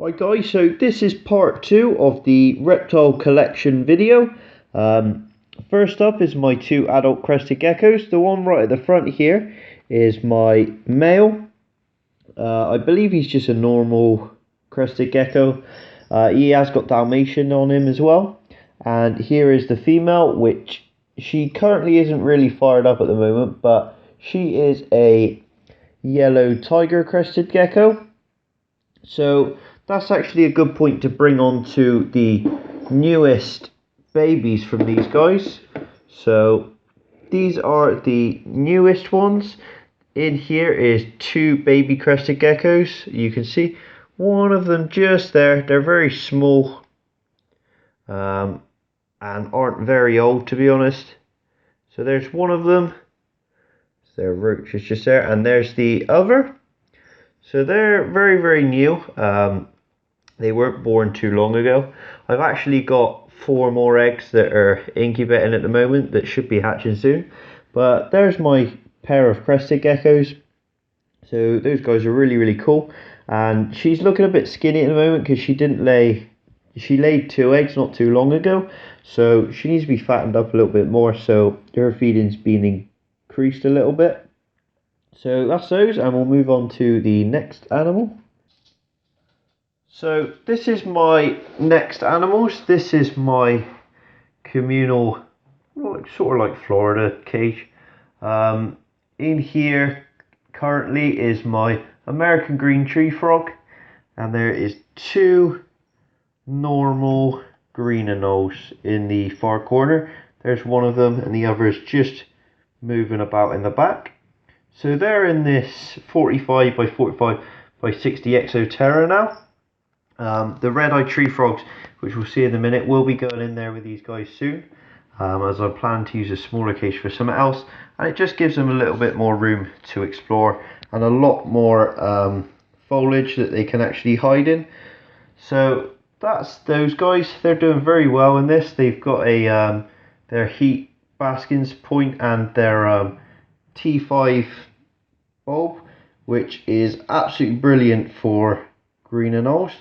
Hi guys, so this is part 2 of the reptile collection video. First up is my 2 adult crested geckos. The one right at the front here is my male. I believe he's just a normal crested gecko. He has got Dalmatian on him as well. And here is the female, which she currently isn't really fired up at the moment, but she is a yellow tiger crested gecko. So that's actually a good point to bring on to the newest babies from these guys. So these are the newest ones. In here is 2 baby crested geckos. You can see one of them just there. They're very small and aren't very old, to be honest. So there's one of them. Their roach is just there, and there's the other. So they're very, very new. They weren't born too long ago. I've actually got 4 more eggs that are incubating at the moment that should be hatching soon. But there's my pair of crested geckos. So those guys are really, really cool. And she's looking a bit skinny at the moment because she laid 2 eggs not too long ago. So she needs to be fattened up a little bit more. So her feeding's been increased a little bit. So that's those, and we'll move on to the next animal. So this is my next animals. This is my communal, sort of like Florida cage. In here currently is my American green tree frog, and there is 2 normal green anoles in the far corner. There's one of them, and the other is just moving about in the back. So they're in this 45 by 45 by 60 Exoterra now. The red-eyed tree frogs, which we'll see in a minute, will be going in there with these guys soon, as I plan to use a smaller cage for something else, and it just gives them a little bit more room to explore and a lot more foliage that they can actually hide in. So that's those guys. They're doing very well in this. They've got a their heat baskins point and their T5 bulb, which is absolutely brilliant for green anoles.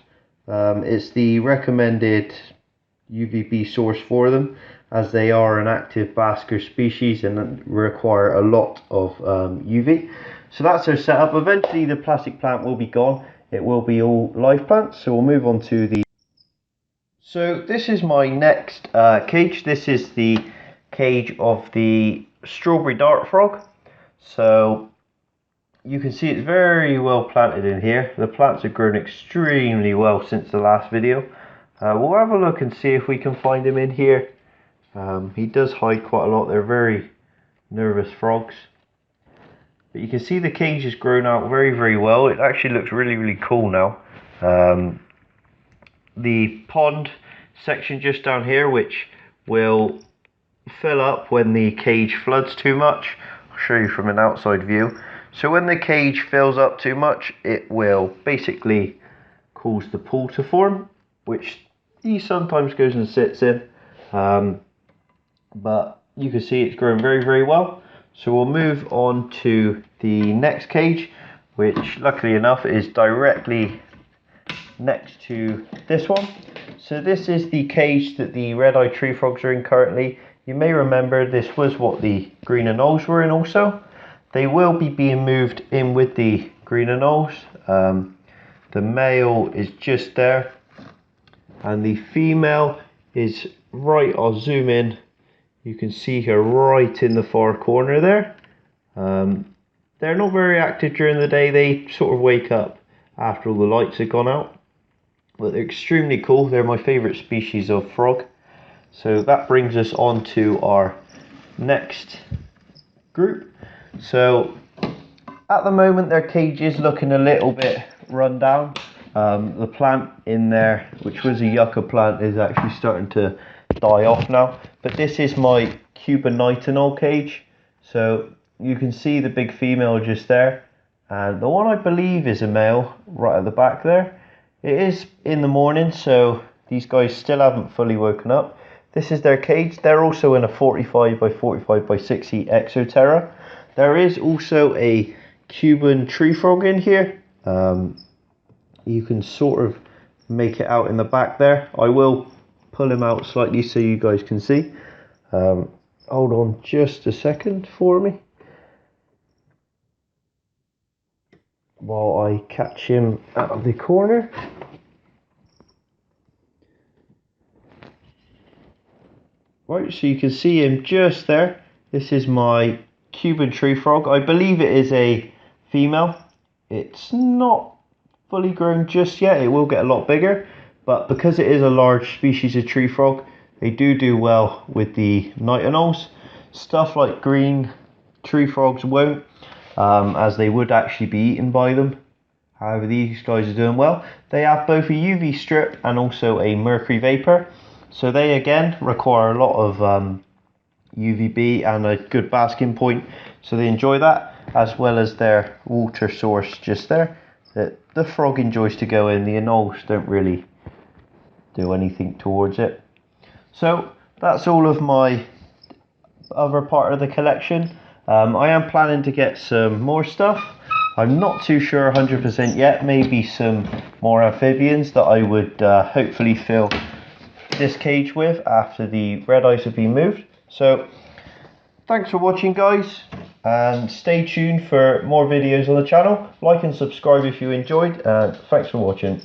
It's the recommended UVB source for them, as they are an active basker species and require a lot of UV. So that's their setup. Eventually the plastic plant will be gone. It will be all live plants. So we'll move on to the... So this is my next cage. This is the cage of the strawberry dart frog. So you can see it's very well planted in here. The plants have grown extremely well since the last video. We'll have a look and see if we can find him in here. He does hide quite a lot. They're very nervous frogs. But you can see the cage has grown out very, very well. It actually looks really, really cool now. The pond section just down here, which will fill up when the cage floods too much. I'll show you from an outside view. So when the cage fills up too much, it will basically cause the pool to form, which he sometimes goes and sits in. But you can see it's growing very, very well. So we'll move on to the next cage, which luckily enough is directly next to this one. So this is the cage that the red-eyed tree frogs are in currently. You may remember this was what the green anoles were in also. They will be being moved in with the green anoles. The male is just there, and the female is right. I'll zoom in. You can see her right in the far corner there. They're not very active during the day. They sort of wake up after all the lights have gone out. But they're extremely cool. They're my favourite species of frog. So that brings us on to our next group. So at the moment their cage is looking a little bit run down. The plant in there, which was a yucca plant, is actually starting to die off now. But this is my Cuban nightingale cage. So you can see the big female just there, and the one I believe is a male right at the back there. It is in the morning, so these guys still haven't fully woken up. This is their cage. They're also in a 45 by 45 by 60 Exoterra. There is also a Cuban tree frog in here. You can sort of make it out in the back there. I will pull him out slightly so you guys can see. Hold on just a second for me while I catch him out of the corner. Right, so you can see him just there. This is my Cuban tree frog. I believe it is a female. It's not fully grown just yet. It will get a lot bigger, but because it is a large species of tree frog, they do well with the night anoles. Stuff like green tree frogs won't, as they would actually be eaten by them. However, these guys are doing well. They have both a UV strip and also a mercury vapor. So they again require a lot of UVB and a good basking point. So they enjoy that, as well as their water source just there. The frog enjoys to go in. The anoles don't really do anything towards it. So that's all of my other part of the collection. I am planning to get some more stuff. I'm not too sure 100% yet. Maybe some more amphibians that I would hopefully fill this cage with after the red eyes have been moved. So thanks for watching, guys, and stay tuned for more videos on the channel. Like and subscribe if you enjoyed. Thanks for watching.